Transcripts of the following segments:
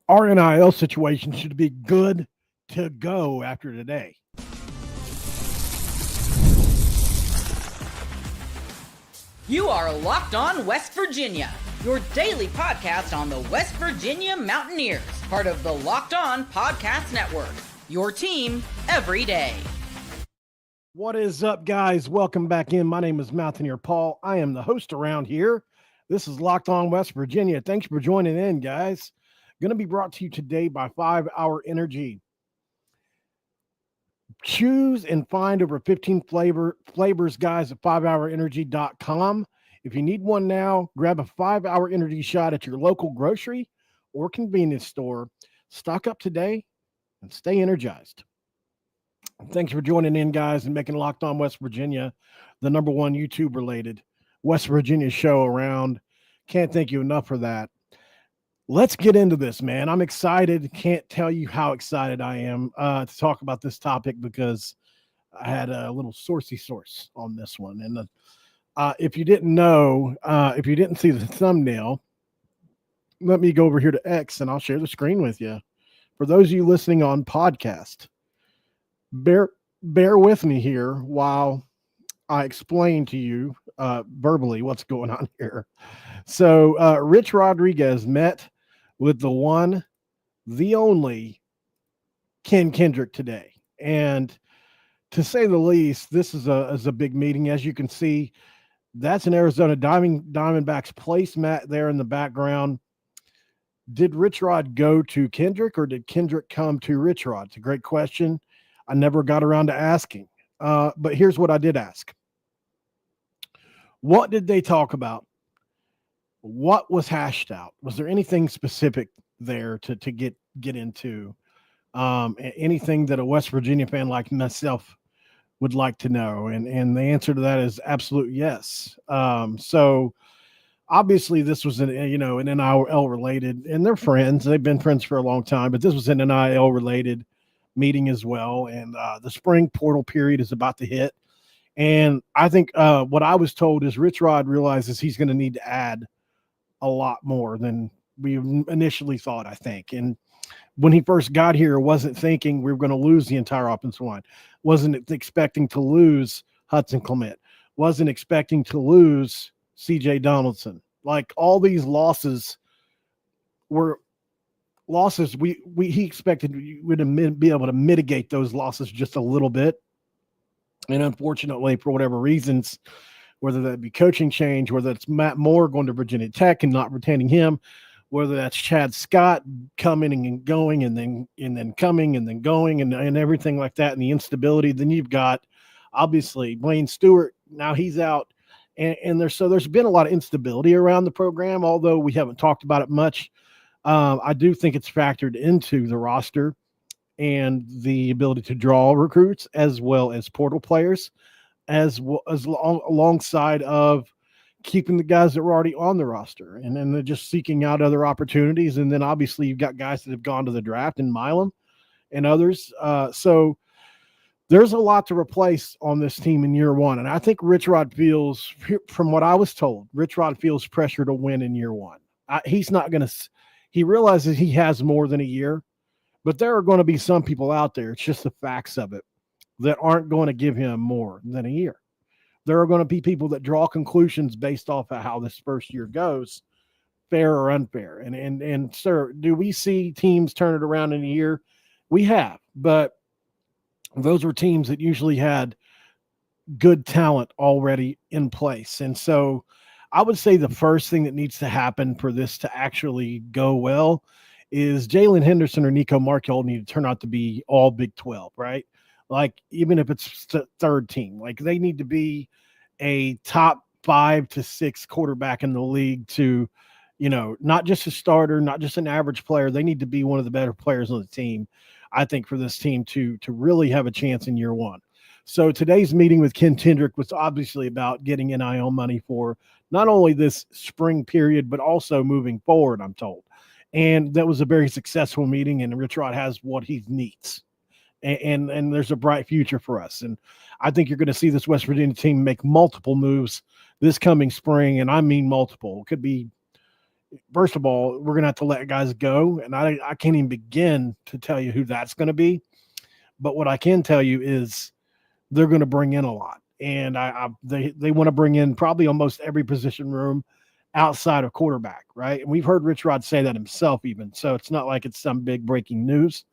our NIL situation should be good to go after today. You are Locked On West Virginia, your daily podcast on the West Virginia Mountaineers, part of the Locked On Podcast Network, your team every day. What is up, guys? Welcome back in. My name is Mountaineer Paul. I am the host around here. This is Locked On West Virginia. Thanks for joining in, guys. Going to be brought to you today by 5 Hour Energy. Choose and find over 15 flavors, guys, at 5hourenergy.com. If you need one now, grab a 5 Hour Energy shot at your local grocery or convenience store. Stock up today and stay energized. Thanks for joining in, guys, and making Locked On West Virginia the number one YouTube-related West Virginia show around. Can't thank you enough for that. Let's get into this, man. I'm excited. Can't tell you how excited I am to talk about this topic because I had a little sourcey source on this one. And if you didn't know, if you didn't see the thumbnail, let me go over here to X and I'll share the screen with you. For those of you listening on podcast, bear with me here while I explain to you verbally what's going on here. So Rich Rodriguez met with the one, the only Ken Kendrick today. And to say the least, this is a big meeting. As you can see, that's an Arizona Diamondbacks placemat there in the background. Did RichRod go to Kendrick or did Kendrick come to RichRod? It's a great question. I never got around to asking. But here's what I did ask. What did they talk about? What was hashed out? Was there anything specific there to get into? Anything that a West Virginia fan like myself would like to know? And the answer to that is absolute yes. So obviously this was an NIL related, and they're friends. They've been friends for a long time, but this was an NIL related meeting as well. And the spring portal period is about to hit. And I think what I was told is RichRod realizes he's going to need to add a lot more than we initially thought, I think. And when he first got here, wasn't thinking we were going to lose the entire offensive line. Wasn't expecting to lose Hudson Clement. Wasn't expecting to lose CJ Donaldson. Like all these losses were losses he expected we would be able to mitigate those losses just a little bit. And unfortunately, for whatever reasons, whether that be coaching change, whether it's Matt Moore going to Virginia Tech and not retaining him, whether that's Chad Scott coming and going and then coming and then going and everything like that, and the instability, then you've got obviously Wayne Stewart. Now he's out. And there's been a lot of instability around the program, although we haven't talked about it much. I do think it's factored into the roster and the ability to draw recruits as well as portal players, alongside of keeping the guys that were already on the roster, and then they're just seeking out other opportunities. And then obviously you've got guys that have gone to the draft in Milam and others. So there's a lot to replace on this team in year one. And I think RichRod feels, from what I was told, RichRod feels pressure to win in year one. He's not going to – he realizes he has more than a year, but there are going to be some people out there, it's just the facts of it, that aren't going to give him more than a year. There are going to be people that draw conclusions based off of how this first year goes, fair or unfair. And sir, do we see teams turn it around in a year? We have, but those were teams that usually had good talent already in place. And so I would say the first thing that needs to happen for this to actually go well is Jalen Henderson or Nico Markell need to turn out to be all Big 12, right? Like, even if it's the third team, like they need to be a top 5 to 6 quarterback in the league to, not just a starter, not just an average player. They need to be one of the better players on the team, I think, for this team to really have a chance in year one. So today's meeting with Ken Kendrick was obviously about getting NIL money for not only this spring period, but also moving forward, I'm told. And that was a very successful meeting, and RichRod has what he needs. And there's a bright future for us. And I think you're going to see this West Virginia team make multiple moves this coming spring, and I mean multiple. It could be first of all, we're going to have to let guys go. And I can't even begin to tell you who that's going to be. But what I can tell you is they're going to bring in a lot. And they want to bring in probably almost every position room outside of quarterback, right? And we've heard RichRod say that himself even. So it's not like it's some big breaking news.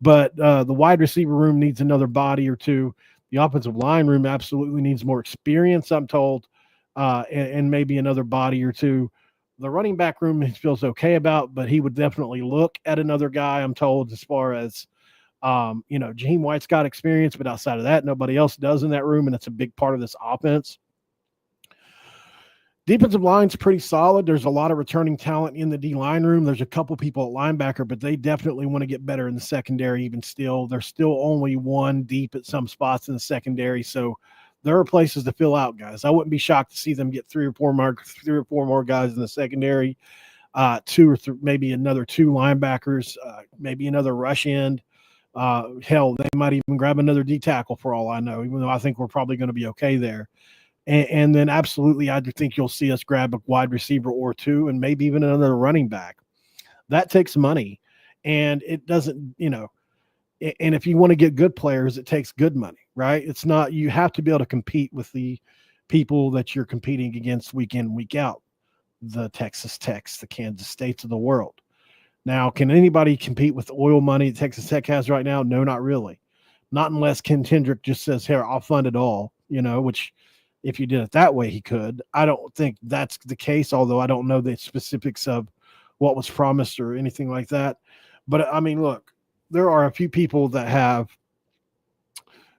But the wide receiver room needs another body or two. The offensive line room absolutely needs more experience, I'm told, and maybe another body or two. The running back room he feels okay about, but he would definitely look at another guy, I'm told, as far as, Jaheim White's got experience, but outside of that, nobody else does in that room, and it's a big part of this offense. Defensive line's pretty solid. There's a lot of returning talent in the D-line room. There's a couple people at linebacker, but they definitely want to get better in the secondary even still. They're still only one deep at some spots in the secondary, so there are places to fill out, guys. I wouldn't be shocked to see them get three or four more guys in the secondary, maybe another 2 linebackers, maybe another rush end. Hell, they might even grab another D tackle for all I know, even though I think we're probably going to be okay there. And then absolutely, I do think you'll see us grab a wide receiver or 2 and maybe even another running back. That takes money, and it doesn't, and if you want to get good players, it takes good money, right? It's not, you have to be able to compete with the people that you're competing against week in, week out, the Texas Techs, the Kansas States of the world. Now, can anybody compete with the oil money Texas Tech has right now? No, not really. Not unless Ken Kendrick just says, here, I'll fund it all, which if you did it that way, he could. I don't think that's the case, although I don't know the specifics of what was promised or anything like that. But, I mean, look, there are a few people that have,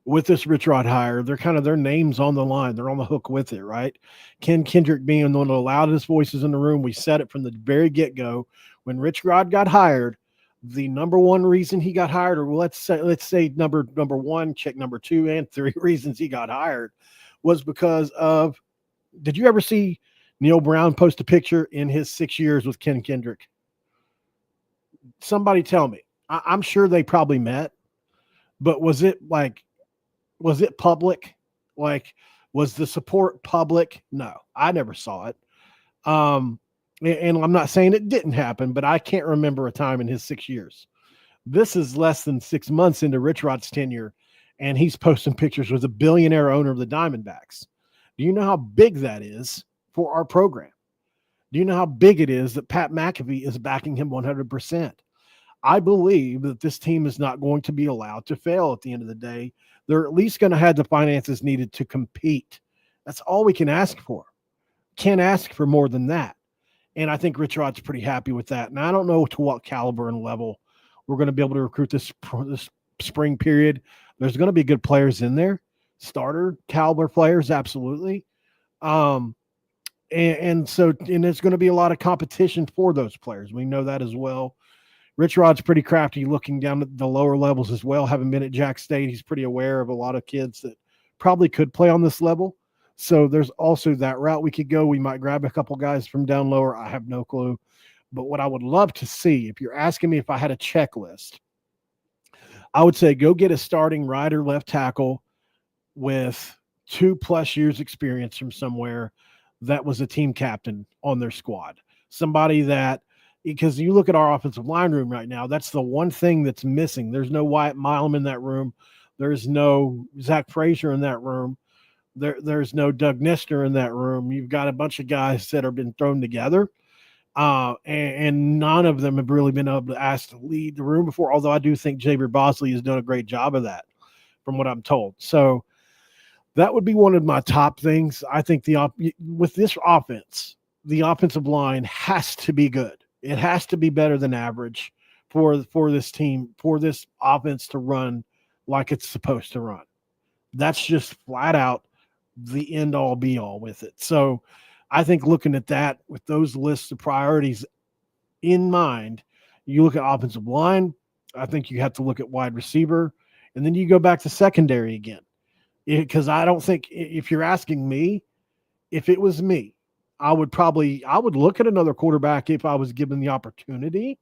with this RichRod hire, they're kind of their names on the line. They're on the hook with it, right? Ken Kendrick being one of the loudest voices in the room. We said it from the very get-go. When RichRod got hired, the number one reason he got hired, or let's say number one, check number 2 and 3 reasons he got hired, was because of, did you ever see Neil Brown post a picture in his 6 years with Ken Kendrick? Somebody tell me. I'm sure they probably met, but was it public? Like, was the support public? No, I never saw it. And I'm not saying it didn't happen, but I can't remember a time in his 6 years. This is less than 6 months into RichRod's tenure, and he's posting pictures with a billionaire owner of the Diamondbacks. Do you know how big that is for our program? Do you know how big it is that Pat McAfee is backing him 100%? I believe that this team is not going to be allowed to fail at the end of the day. They're at least going to have the finances needed to compete. That's all we can ask for. Can't ask for more than that. And I think RichRod's pretty happy with that. And I don't know to what caliber and level we're going to be able to recruit this spring period. There's going to be good players in there, starter caliber players, absolutely. And there's going to be a lot of competition for those players. We know that as well. RichRod's pretty crafty looking down at the lower levels as well. Having been at Jack State, he's pretty aware of a lot of kids that probably could play on this level. So there's also that route we could go. We might grab a couple guys from down lower. I have no clue. But what I would love to see, if you're asking me if I had a checklist, I would say go get a starting right or left tackle with 2+ years experience from somewhere that was a team captain on their squad. Somebody that, because you look at our offensive line room right now, that's the one thing that's missing. There's no Wyatt Milam in that room. There's no Zach Frazier in that room. There's no Doug Nistner in that room. You've got a bunch of guys that have been thrown together, and none of them have really been able to ask to lead the room before, although I do think Javier Bosley has done a great job of that from what I'm told. So that would be one of my top things. I think with this offense, the offensive line has to be good. It has to be better than average for this team, for this offense to run like it's supposed to run. That's just flat out the end all be all with it. So I think looking at that with those lists of priorities in mind, you look at offensive line, I think you have to look at wide receiver, and then you go back to secondary again. Because I don't think, if you're asking me, if it was me, I would look at another quarterback if I was given the opportunity,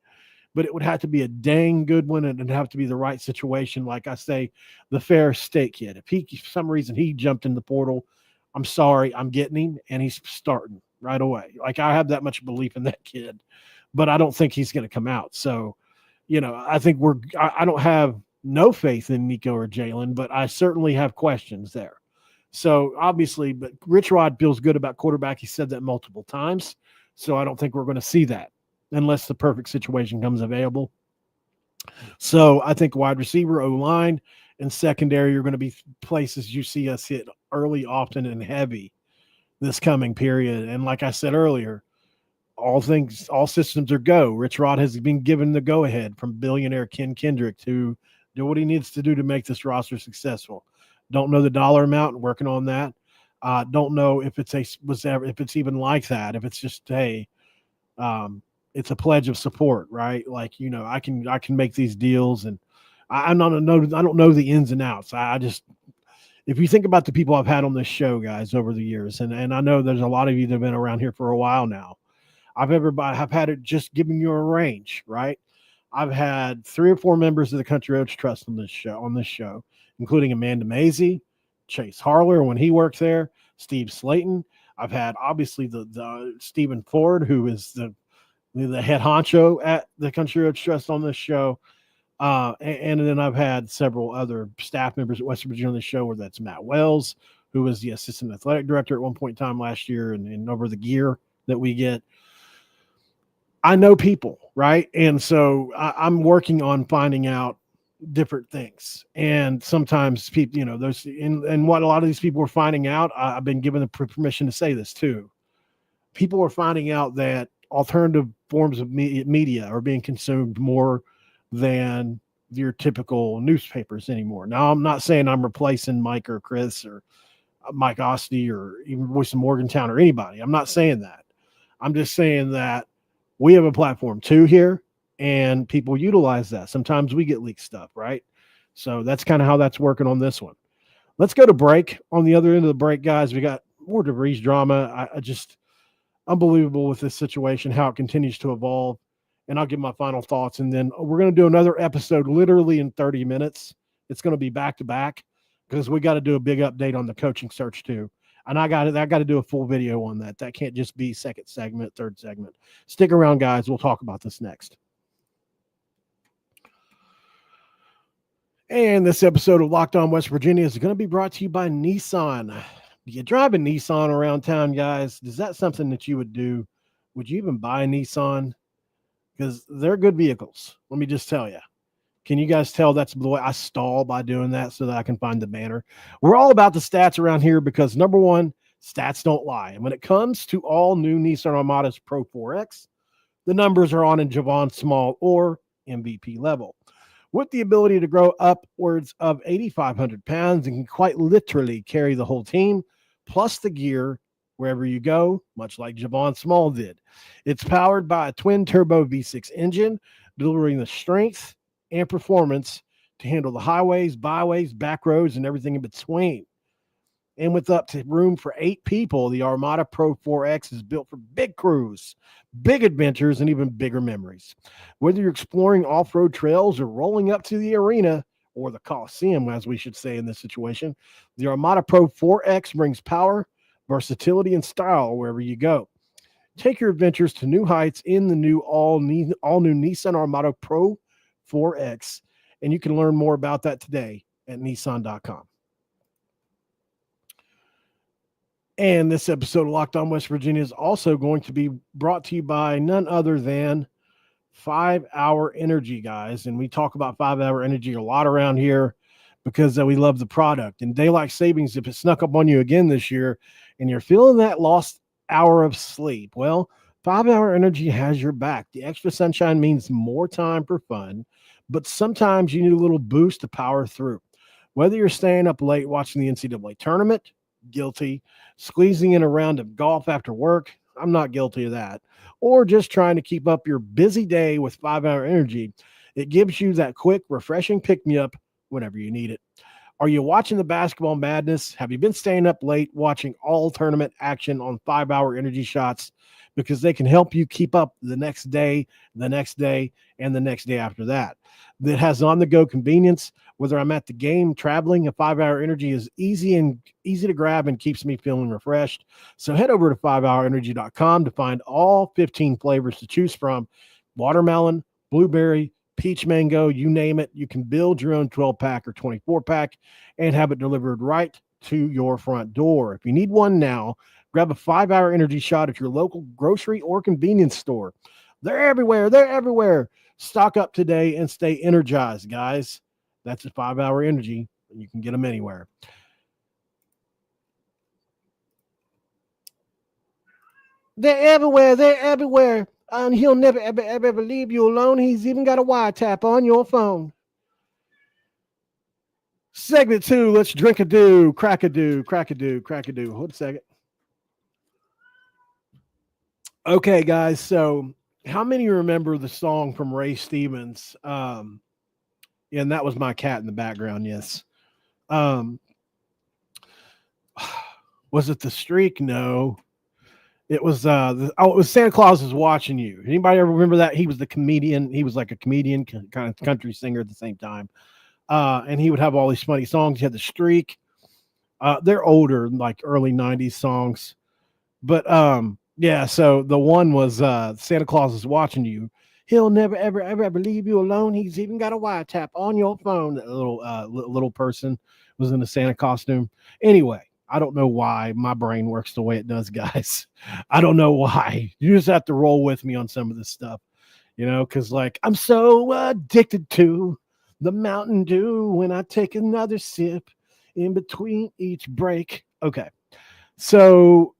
but it would have to be a dang good one, and it'd have to be the right situation. Like I say, the Ferris State kid. If for some reason he jumped in the portal, I'm sorry, I'm getting him, and he's starting. right away. Like, I have that much belief in that kid, but I don't think he's going to come out. So, I think I don't have no faith in Nico or Jalen, but I certainly have questions there. So obviously, but RichRod feels good about quarterback. He said that multiple times. So I don't think we're going to see that unless the perfect situation comes available. So I think wide receiver, O-line, and secondary are going to be places you see us hit early, often, and heavy this coming period. And like I said earlier, all systems are go. RichRod has been given the go-ahead from billionaire Ken Kendrick to do what he needs to do to make this roster successful. Don't know the dollar amount, working on that. Don't know if if it's even like that. If it's just, hey, it's a pledge of support, right? Like, I can make these deals, and I don't know the ins and outs. If you think about the people I've had on this show, guys, over the years, and I know there's a lot of you that have been around here for a while now. I've had it just giving you a range, right? I've had 3 or 4 members of the Country Roads Trust on this show, including Amanda Mazey, Chase Harler when he worked there, Steve Slayton. I've had obviously the Stephen Ford, who is the head honcho at the Country Roads Trust on this show. And then I've had several other staff members at West Virginia on the show, where that's Matt Wells, who was the assistant athletic director at one point in time last year, and over the gear that we get. I know people, right? And so I'm working on finding out different things. And sometimes people, those, and what a lot of these people are finding out, I've been given the permission to say this too. People are finding out that alternative forms of media are being consumed more than your typical newspapers anymore. Now, I'm not saying I'm replacing Mike or Chris or Mike Osty or even Voice of Morgantown or anybody. I'm not saying that. I'm just saying that we have a platform too here, and people utilize that. Sometimes we get leaked stuff, right? So that's kind of how that's working on this one. Let's go to break. On the other end of the break, guys, we got more DeVries drama. I just unbelievable with this situation, how it continues to evolve. And I'll give my final thoughts. And then we're going to do another episode literally in 30 minutes. It's going to be back to back because we got to do a big update on the coaching search too. And I got to do a full video on that. That can't just be second segment, third segment. Stick around, guys. We'll talk about this next. And this episode of Locked On West Virginia is going to be brought to you by Nissan. You drive a Nissan around town, guys? Is that something that you would do? Would you even buy a Nissan? Because they're good vehicles. Let me just tell you. Can you guys tell that's the way I stall by doing that so that I can find the banner? We're all about the stats around here because, number one, stats don't lie. And when it comes to all new Nissan Armadas Pro 4X, the numbers are on in Javon Small or MVP level. With the ability to grow upwards of 8,500 pounds and can quite literally carry the whole team, plus the gear wherever you go, much like Javon Small did. It's powered by a twin-turbo V6 engine, delivering the strength and performance to handle the highways, byways, back roads, and everything in between. And with up to room for 8 people, the Armada Pro 4X is built for big crews, big adventures, and even bigger memories. Whether you're exploring off-road trails or rolling up to the arena, or the Coliseum, as we should say in this situation, the Armada Pro 4X brings power, versatility, and style wherever you go. Take your adventures to new heights in the new all-new Nissan Armada Pro 4X, and you can learn more about that today at Nissan.com. And this episode of Locked On West Virginia is also going to be brought to you by none other than 5 Hour Energy, guys. And we talk about 5 Hour Energy a lot around here because we love the product. And daylight savings, if it snuck up on you again this year and you're feeling that lost hour of sleep, well, 5 Hour Energy has your back. The extra sunshine means more time for fun, but sometimes you need a little boost to power through. Whether you're staying up late watching the NCAA tournament, guilty, squeezing in a round of golf after work, I'm not guilty of that, or just trying to keep up your busy day with 5 Hour Energy, it gives you that quick, refreshing pick-me-up whenever you need it. Are you watching the basketball madness? Have you been staying up late watching all tournament action on 5 Hour Energy shots? Because they can help you keep up the next day, and the next day after that. That has on-the-go convenience Whether I'm at the game, traveling, a 5-Hour Energy is easy to grab and keeps me feeling refreshed. So head over to 5hourenergy.com to find all 15 flavors to choose from. Watermelon, blueberry, peach mango, you name it. You can build your own 12-pack or 24-pack and have it delivered right to your front door. If you need one now, grab a 5-Hour Energy shot at your local grocery or convenience store. They're everywhere. They're everywhere. Stock up today and stay energized, guys. That's a 5-Hour Energy, and you can get them anywhere. They're everywhere. They're everywhere. And he'll never, ever leave you alone. He's even got a wiretap on your phone. Segment 2, let's drink a do, crack a do, crack a do, crack a do. Hold a second. Okay, guys, so how many remember the song from Ray Stevens? Yeah, and that was my cat in the background, yes. Was it The Streak? No. It was it was Santa Claus Is Watching You. Anybody ever remember that? He was the comedian. He was like a comedian, kind of country singer at the same time. And he would have all these funny songs. He had The Streak. They're older, like early 90s songs. But yeah, so the one was Santa Claus Is Watching You. He'll never, ever leave you alone. He's even got a wiretap on your phone. That little person was in a Santa costume. Anyway, I don't know why my brain works the way it does, guys. I don't know why. You just have to roll with me on some of this stuff, because like I'm so addicted to the Mountain Dew when I take another sip in between each break. Okay, so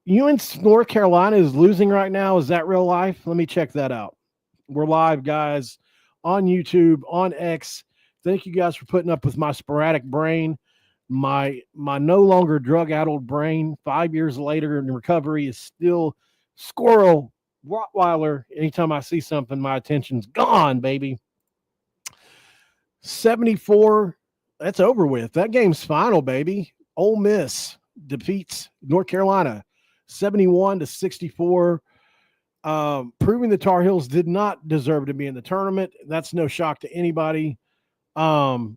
North Carolina is losing right now. Is that real life? Let me check that out. We're live, guys, on YouTube, on X. Thank you guys for putting up with my sporadic brain. My no longer drug-addled brain, 5 years later in recovery, is still squirrel, Rottweiler. Anytime I see something, my attention's gone, baby. 74, that's over with. That game's final, baby. Ole Miss defeats North Carolina 71-64. Proving the Tar Heels did not deserve to be in the tournament. That's no shock to anybody. And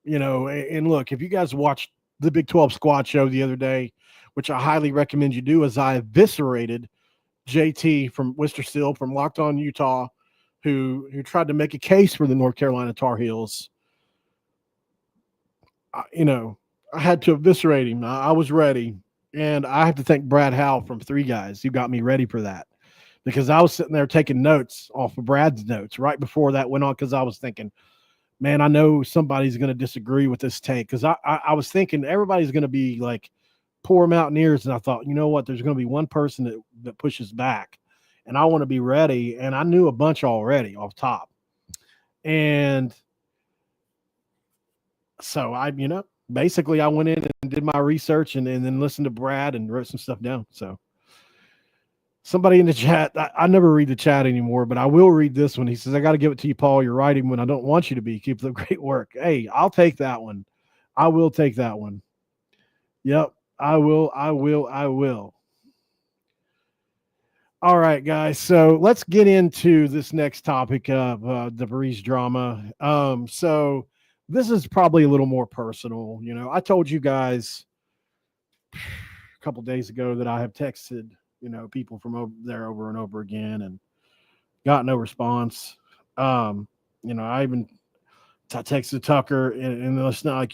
look, if you guys watched the Big 12 squad show the other day, which I highly recommend you do, as I eviscerated JT from Wister from Locked On Utah, who tried to make a case for the North Carolina Tar Heels. I had to eviscerate him. I was ready. And I have to thank Brad Howe from Three Guys who got me ready for that. Because I was sitting there taking notes off of Brad's notes right before that went on, because I was thinking, man, I know somebody's going to disagree with this take, because I was thinking everybody's going to be like poor Mountaineers, and I thought, you know what, there's going to be one person that pushes back, and I want to be ready, and I knew a bunch already off top. And so basically I went in and did my research and then listened to Brad and wrote some stuff down. So somebody in the chat, I never read the chat anymore, but I will read this one. He says, I got to give it to you, Paul. You're writing when I don't want you to be. Keep the great work. Hey, I'll take that one. I will take that one. Yep, I will. All right, guys. So let's get into this next topic of the Breeze drama. So this is probably a little more personal. I told you guys a couple days ago that I have texted people from over there over and over again and got no response. I texted Tucker and it's not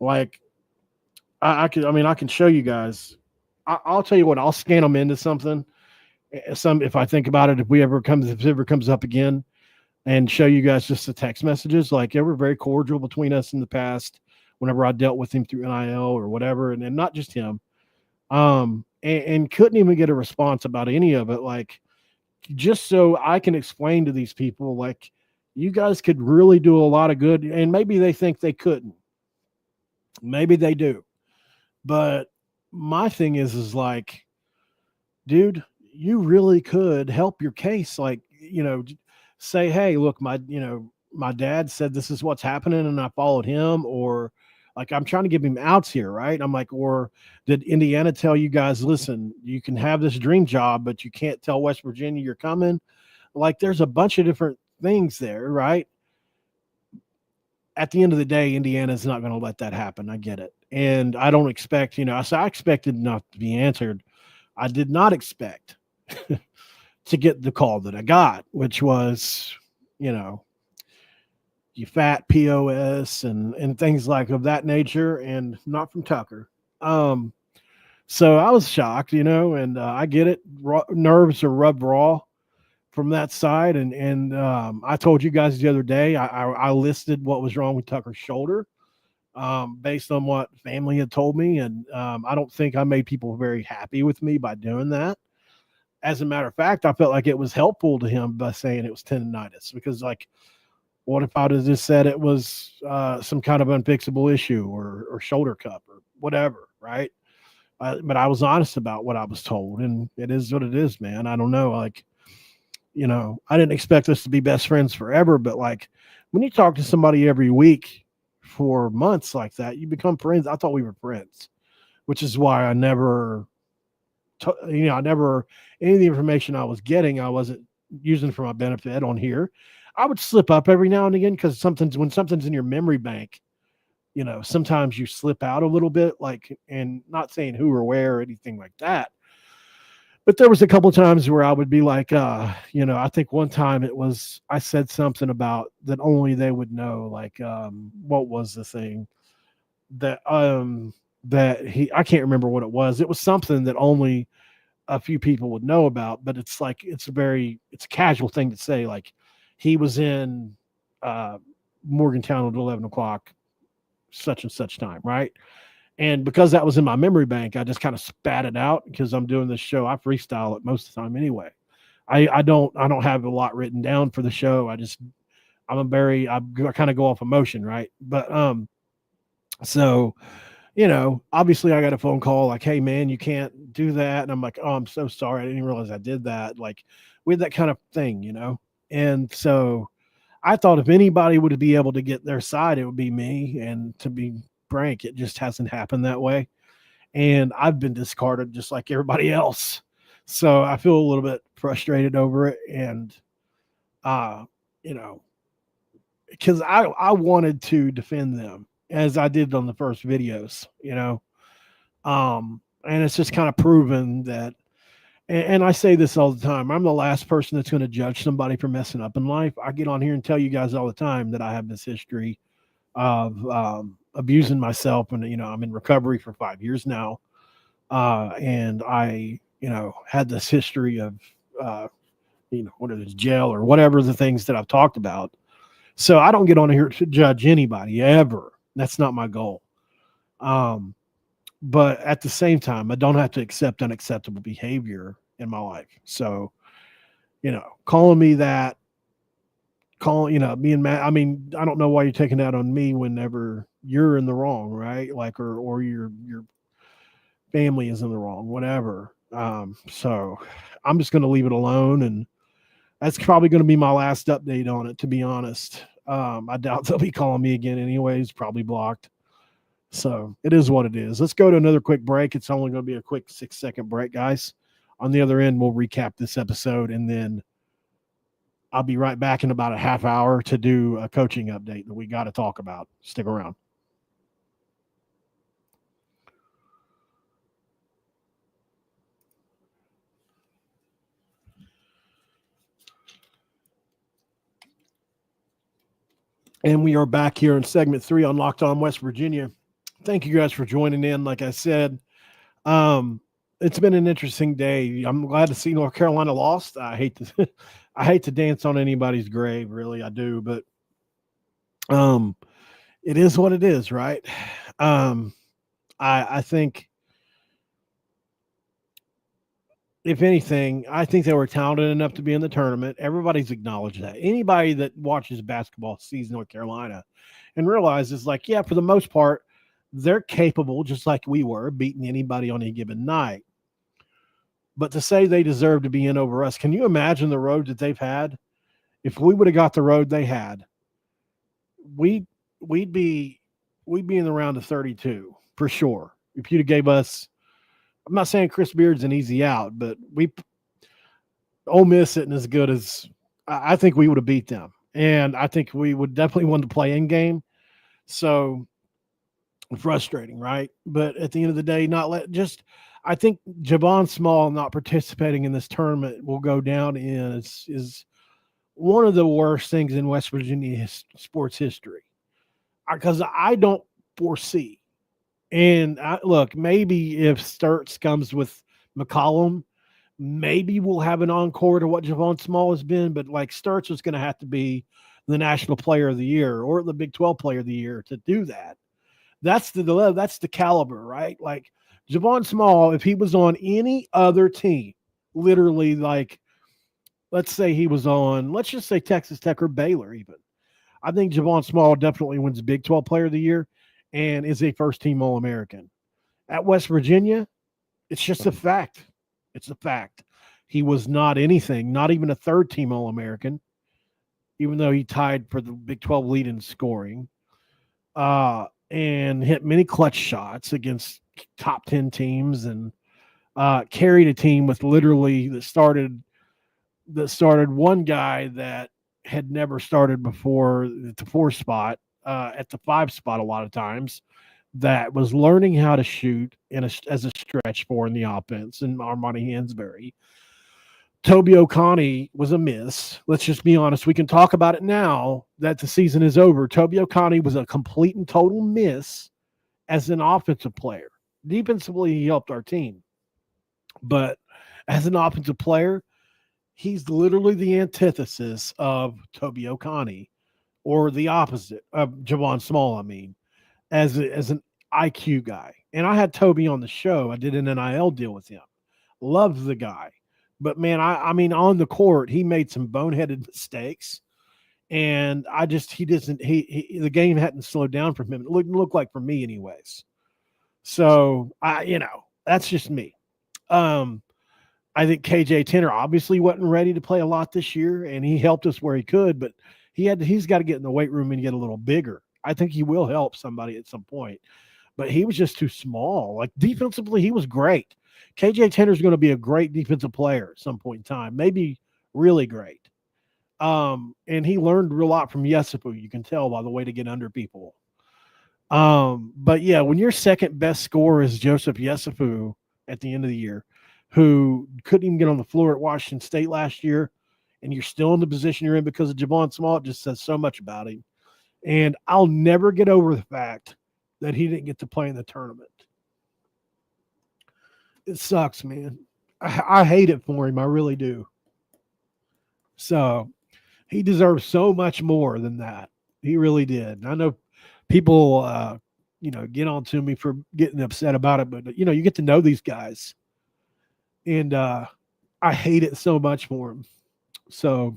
like, I can show you guys. I'll tell you what, I'll scan them into something. If I think about it, if it ever comes up again, and show you guys just the text messages. Like, they were very cordial between us in the past whenever I dealt with him through NIL or whatever. And not just him. And couldn't even get a response about any of it. Like, just so I can explain to these people, like, you guys could really do a lot of good. And maybe they think they couldn't. Maybe they do. But my thing is like, dude, you really could help your case. Like, say, hey, look, my dad said this is what's happening and I followed him, or like, I'm trying to give him outs here, right? I'm like, or did Indiana tell you guys, listen, you can have this dream job, but you can't tell West Virginia you're coming? Like, there's a bunch of different things there, right? at the end of the day, Indiana's not going to let that happen. I get it. And I don't expect, I expected not to be answered. I did not expect to get the call that I got, which was, you fat POS and things like of that nature, and not from Tucker. So I was shocked, and I get it. Nerves are rubbed raw from that side. And I told you guys the other day, I listed what was wrong with Tucker's shoulder based on what family had told me. And I don't think I made people very happy with me by doing that. As a matter of fact, I felt like it was helpful to him by saying it was tendonitis, because what if I'd have just said it was some kind of unfixable issue or shoulder cup or whatever, right? But I was honest about what I was told, and it is what it is, man. I don't know. I didn't expect us to be best friends forever, but when you talk to somebody every week for months like that, you become friends. I thought we were friends, which is why I never, any of the information I was getting, I wasn't using for my benefit on here. I would slip up every now and again because when something's in your memory bank, sometimes you slip out a little bit, and not saying who or where or anything like that. But there was a couple of times where I would be like, I think one time I said something about that only they would know, what was the thing that I can't remember what it was. It was something that only a few people would know about, but it's a casual thing to say, he was in Morgantown at 11 o'clock, such and such time, right? And because that was in my memory bank, I just kind of spat it out because I'm doing this show. I freestyle it most of the time anyway. I don't have a lot written down for the show. I kind of go off emotion, right? But so obviously I got a phone call like, hey man, you can't do that. And I'm like, oh, I'm so sorry. I didn't realize I did that. We had that kind of thing, And so I thought if anybody would be able to get their side, it would be me. And to be frank, it just hasn't happened that way. And I've been discarded just like everybody else. So I feel a little bit frustrated over it. And, because I wanted to defend them as I did on the first videos, and it's just kind of proven that, and I say this all the time, I'm the last person that's going to judge somebody for messing up in life. I get on here and tell you guys all the time that I have this history of abusing myself, and I'm in recovery for 5 years now, and I had this history of what it is, jail or whatever the things that I've talked about. So I don't get on here to judge anybody ever. That's not my goal. But at the same time, I don't have to accept unacceptable behavior in my life. So, calling me that, being mad. I mean, I don't know why you're taking that on me whenever you're in the wrong, right? Or your family is in the wrong, whatever. So I'm just going to leave it alone. And that's probably going to be my last update on it, to be honest. I doubt they'll be calling me again anyways, probably blocked. So it is what it is. Let's go to another quick break. It's only going to be a quick 6-second break, guys. On the other end, we'll recap this episode, and then I'll be right back in about a half hour to do a coaching update that we got to talk about. Stick around. And we are back here in segment 3 on Locked On West Virginia. Thank you guys for joining in. Like I said, it's been an interesting day. I'm glad to see North Carolina lost. I hate to dance on anybody's grave, really. I do, but it is what it is, right? I think, if anything, I think they were talented enough to be in the tournament. Everybody's acknowledged that. Anybody that watches basketball sees North Carolina and realizes, for the most part, they're capable, just like we were, beating anybody on any given night. But to say they deserve to be in over us, can you imagine the road that they've had? If we would have got the road they had, we'd be in the round of 32 for sure. If you'd have gave us, I'm not saying Chris Beard's an easy out, but Ole Miss isn't as good as I think we would have beat them. And I think we would definitely win the play-in game. So frustrating, right? But at the end of the day, I think Javon Small not participating in this tournament will go down is one of the worst things in West Virginia sports history, because I don't foresee. And look, maybe if Sturts comes with McCollum, maybe we'll have an encore to what Javon Small has been. But like Sturts is going to have to be the National Player of the Year or the Big 12 Player of the Year to do that. That's the caliber, right? Like Javon Small, if he was on any other team, literally, like, let's say he was on, let's just say Texas Tech or Baylor even. I think Javon Small definitely wins Big 12 Player of the Year and is a first-team All-American. At West Virginia, it's just a fact. It's a fact. He was not anything, not even a third-team All-American, even though he tied for the Big 12 lead in scoring, and hit many clutch shots against top 10 teams, and carried a team with literally that started one guy that had never started before at the 4 spot, at the 5 spot a lot of times, that was learning how to shoot as a stretch 4 in the offense, and Armani Hansberry. Toby O'Connie was a miss. Let's just be honest. We can talk about it now that the season is over. Toby O'Connie was a complete and total miss as an offensive player. Defensively, he helped our team. But as an offensive player, he's literally the antithesis of Toby O'Connie, or the opposite of Javon Small, I mean, as an IQ guy. And I had Toby on the show. I did an NIL deal with him. Love the guy. But, man, I mean, on the court, he made some boneheaded mistakes. And the game hadn't slowed down for him. It looked like for me anyways. So, that's just me. I think KJ Tenner obviously wasn't ready to play a lot this year, and he helped us where he could, but he's got to get in the weight room and get a little bigger. I think he will help somebody at some point, but he was just too small. Like defensively, he was great. KJ Tenner is going to be a great defensive player at some point in time, maybe really great. And he learned a lot from Yesufu. You can tell by the way to get under people. But yeah, when your second best scorer is Joseph Yesufu at the end of the year, who couldn't even get on the floor at Washington State last year, and you're still in the position you're in because of Javon Small, it just says so much about him. And I'll never get over the fact that he didn't get to play in the tournament. It sucks, man. I hate it for him. I really do. So he deserves so much more than that. He really did. I know people, get on to me for getting upset about it, but, you get to know these guys. And I hate it so much for him. So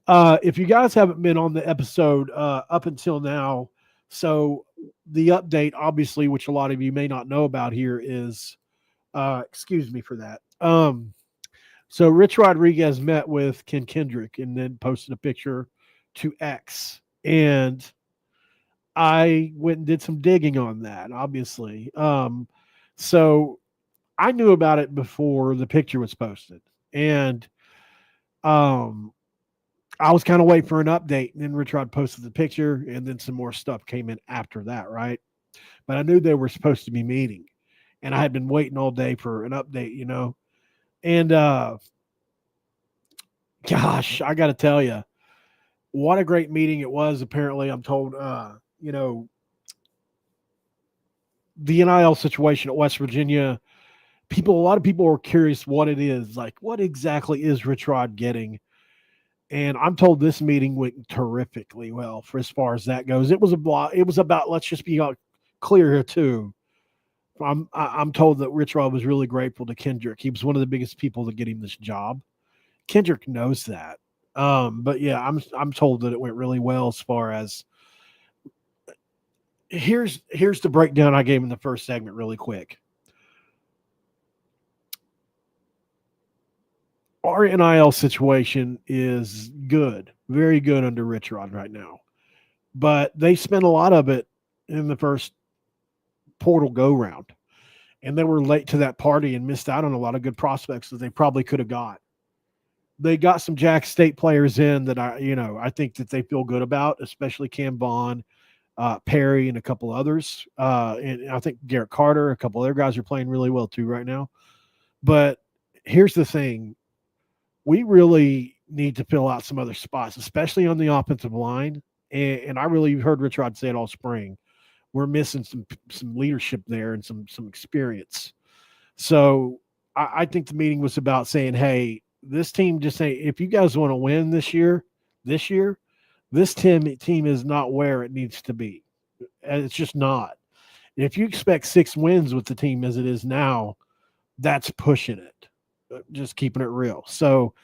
if you guys haven't been on the episode up until now, so the update, obviously, which a lot of you may not know about here is, excuse me for that. So Rich Rodriguez met with Ken Kendrick and then posted a picture to X. And I went and did some digging on that, obviously. So I knew about it before the picture was posted. And I was kind of waiting for an update. And then RichRod posted the picture, and then some more stuff came in after that, right? But I knew they were supposed to be meeting. And I had been waiting all day for an update, And gosh, I got to tell you, what a great meeting it was. Apparently, I'm told, the NIL situation at West Virginia, a lot of people are curious what it is. Like, what exactly is RichRod getting? And I'm told this meeting went terrifically well for as far as that goes. It was about, let's just be clear here too. I'm told that RichRod was really grateful to Kendrick. He was one of the biggest people to get him this job. Kendrick knows that. But yeah, I'm told that it went really well as far as here's the breakdown I gave in the first segment really quick. Our NIL situation is good, very good under RichRod right now. But they spent a lot of it in the first portal go round. And they were late to that party and missed out on a lot of good prospects that they probably could have got. They got some Jack State players in that I think that they feel good about, especially Cam Vaughn, Perry and a couple others. And I think Garrett Carter, a couple other guys are playing really well too right now. But here's the thing. We really need to fill out some other spots, especially on the offensive line. And I really heard RichRod say it all spring. We're missing some leadership there and some experience. So I think the meeting was about saying, hey, this team just say, if you guys want to win this year, this team is not where it needs to be. It's just not. If you expect 6 wins with the team as it is now, that's pushing it. Just keeping it real. So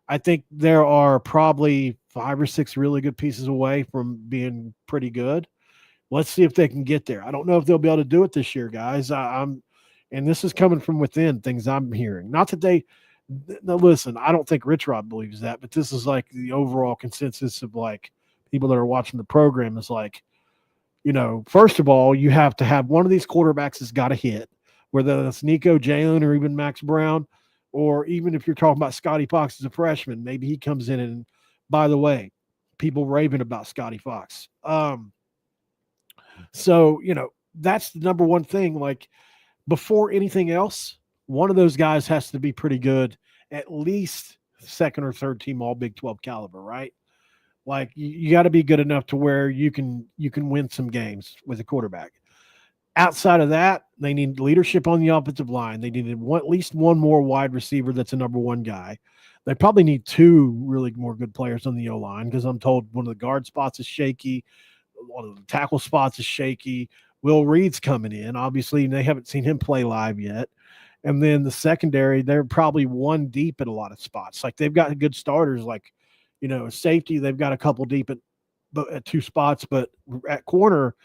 I think there are probably 5 or 6 really good pieces away from being pretty good. Let's see if they can get there. I don't know if they'll be able to do it this year, guys. And this is coming from within, things I'm hearing. Not that listen, I don't think RichRod believes that, but this is like the overall consensus of like people that are watching the program is like, first of all, you have to have one of these quarterbacks that's got to hit, whether that's Nico, Jalen, or even Max Brown, or even if you're talking about Scotty Fox as a freshman, maybe he comes in and, by the way, people raving about Scotty Fox. So, that's the number one thing. Like, before anything else, one of those guys has to be pretty good, at least second or third team all Big 12 caliber, right? Like, you got to be good enough to where you can win some games with a quarterback. Outside of that, they need leadership on the offensive line. They need at least one more wide receiver that's a number one guy. They probably need 2 really more good players on the O-line because I'm told one of the guard spots is shaky. One of the tackle spots is shaky. Will Reed's coming in. Obviously, they haven't seen him play live yet. And then the secondary, they're probably 1 deep at a lot of spots. Like, they've got good starters, like, safety, they've got a couple deep at 2 spots. But at corner,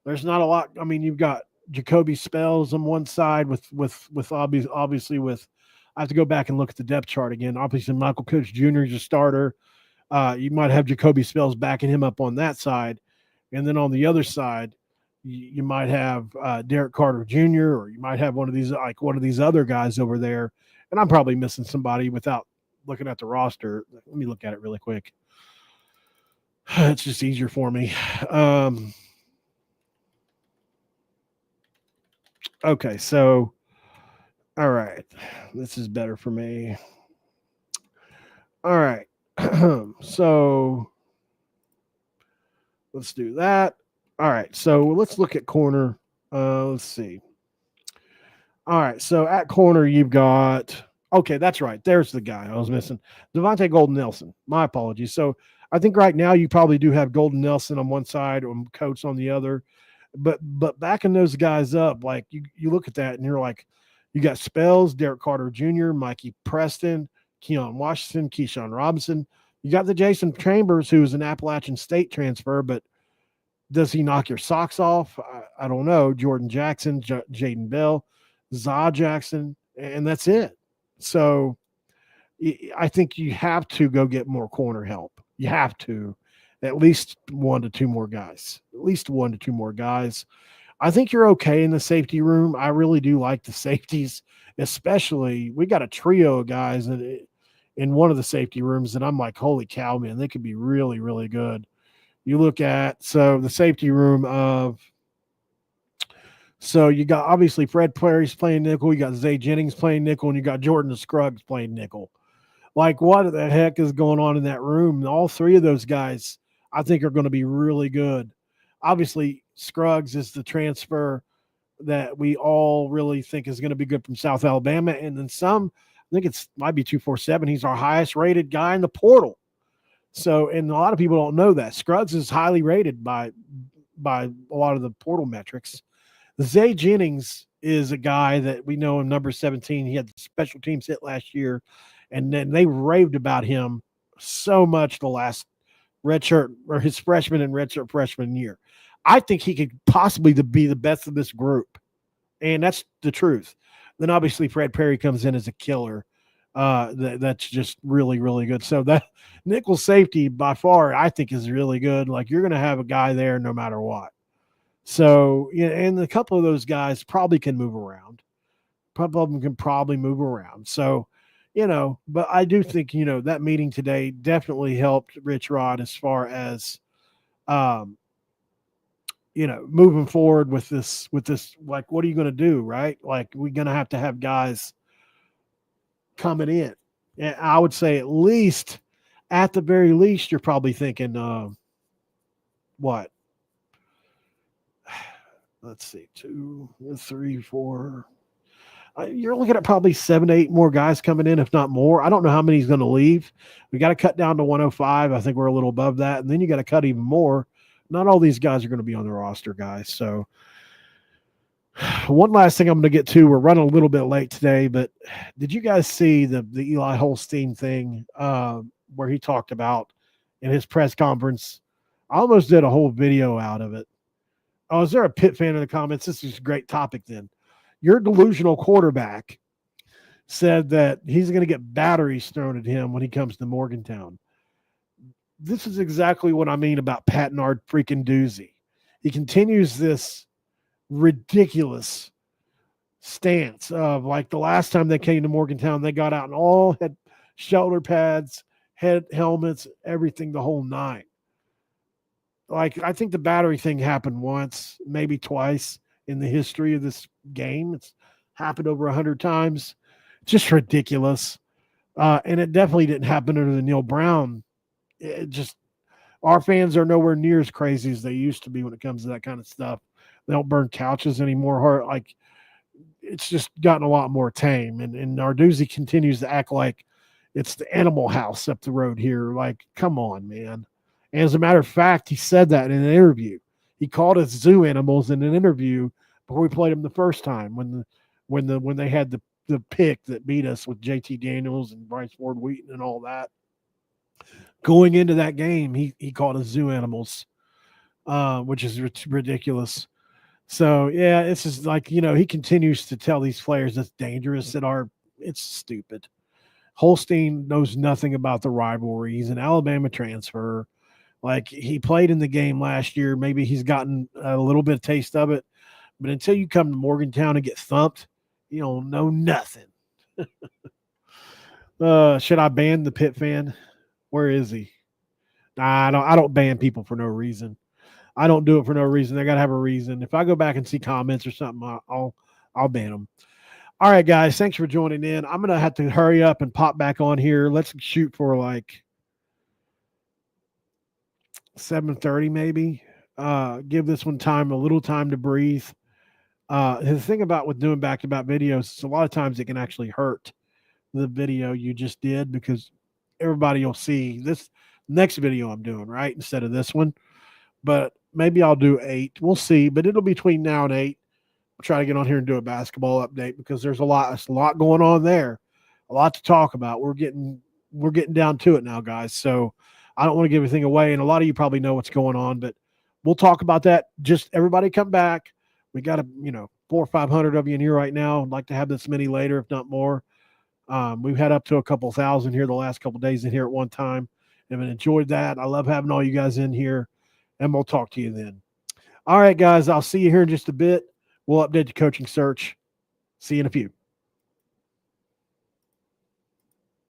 there's not a lot. I mean, you've got Jacoby Spells on one side with obviously with – I have to go back and look at the depth chart again. Obviously, Michael Coach Jr. is a starter. You might have Jacoby Spells backing him up on that side. And then on the other side, you might have Derek Carter Jr., or you might have one of these other guys over there. And I'm probably missing somebody without looking at the roster. Let me look at it really quick. It's just easier for me. Okay, so, all right. This is better for me. All right. So, let's do that. All right, so let's look at corner. Let's see. All right, so at corner, you've got – okay, that's right. There's the guy I was missing. Devontae Golden Nelson. My apologies. So I think right now you probably do have Golden Nelson on one side and Coates on the other. But backing those guys up, like you look at that and you're like, you got Spells, Derek Carter Jr., Mikey Preston, Keon Washington, Keyshawn Robinson. You got the Jason Chambers, who is an Appalachian State transfer, but does he knock your socks off? I don't know. Jordan Jackson, Jaden Bell, Zah Jackson, and that's it. So I think you have to go get more corner help. You have to. At least 1 to 2 more guys. At least 1 to 2 more guys. I think you're okay in the safety room. I really do like the safeties, especially we got a trio of guys in one of the safety rooms, and I'm like, holy cow, man, they could be really, really good. You look at the safety room of you got obviously Fred Perry's playing nickel, you got Zay Jennings playing nickel, and you got Jordan Scruggs playing nickel. Like, what the heck is going on in that room? All 3 of those guys, I think, are going to be really good. Obviously, Scruggs is the transfer that we all really think is going to be good from South Alabama. And then some, I think might be 247. He's our highest rated guy in the portal. So, and a lot of people don't know that. Scruggs is highly rated by a lot of the portal metrics. Zay Jennings is a guy that we know in number 17. He had the special teams hit last year. And then they raved about him so much the last redshirt or his freshman and redshirt freshman year. I think he could possibly be the best of this group. And that's the truth. Then obviously Fred Perry comes in as a killer. That's just really, really good. So that nickel safety by far, I think, is really good. Like, you're going to have a guy there no matter what. So, yeah, and a couple of those guys probably can move around. A couple of them can probably move around. So, but I do think, that meeting today definitely helped RichRod as far as moving forward with this, like, what are you going to do? Right. Like, we're going to have guys coming in. And I would say at the very least, you're probably thinking, what? Let's see, 2, 3, 4. You're looking at probably 7 to 8 more guys coming in, if not more. I don't know how many he's going to leave. We got to cut down to 105. I think we're a little above that. And then you got to cut even more. Not all these guys are going to be on the roster, guys. So one last thing I'm going to get to. We're running a little bit late today, but did you guys see the Eli Holstein thing where he talked about in his press conference? I almost did a whole video out of it. Oh, is there a Pitt fan in the comments? This is a great topic then. Your delusional quarterback said that he's going to get batteries thrown at him when he comes to Morgantown. This is exactly what I mean about Pat Nard freaking doozy. He continues this ridiculous stance of, like, the last time they came to Morgantown, they got out and all had shoulder pads, head helmets, everything, the whole nine. Like, I think the battery thing happened once, maybe twice in the history of this game. It's happened over 100 times. Just ridiculous. And it definitely didn't happen under the Neil Brown. It just, our fans are nowhere near as crazy as they used to be when it comes to that kind of stuff. They don't burn couches anymore. Like, it's just gotten a lot more tame. And Narduzzi continues to act like it's the Animal House up the road here. Like, come on, man. And as a matter of fact, he said that in an interview. He called us zoo animals in an interview before we played them the first time when they had the pick that beat us with JT Daniels and Bryce Ford Wheaton and all that. Going into that game, he called us zoo animals, which is ridiculous. So yeah, it's just like, he continues to tell these players it's dangerous it's stupid. Holstein knows nothing about the rivalry. He's an Alabama transfer. Like, he played in the game last year. Maybe he's gotten a little bit of taste of it. But until you come to Morgantown and get thumped, you don't know nothing. Should I ban the Pitt fan? Where is he? Nah, I don't ban people for no reason. I don't do it for no reason. They got to have a reason. If I go back and see comments or something, I'll ban them. All right, guys. Thanks for joining in. I'm going to have to hurry up and pop back on here. Let's shoot for like 7:30 maybe. Give this one a little time to breathe. The thing with doing back-to-back videos is a lot of times it can actually hurt the video you just did, because everybody will see this next video I'm doing, right, instead of this one. But maybe I'll do 8. We'll see, but it'll be between now and 8. I'll try to get on here and do a basketball update, because there's a lot going on there, a lot to talk about. We're getting down to it now, guys. So I don't want to give anything away, and a lot of you probably know what's going on, but we'll talk about that. Just everybody come back. We got 400 or 500 of you in here right now. I'd like to have this many later, if not more. We've had up to a couple thousand here the last couple days in here at one time. I've enjoyed that. I love having all you guys in here, and we'll talk to you then. All right, guys, I'll see you here in just a bit. We'll update the coaching search. See you in a few.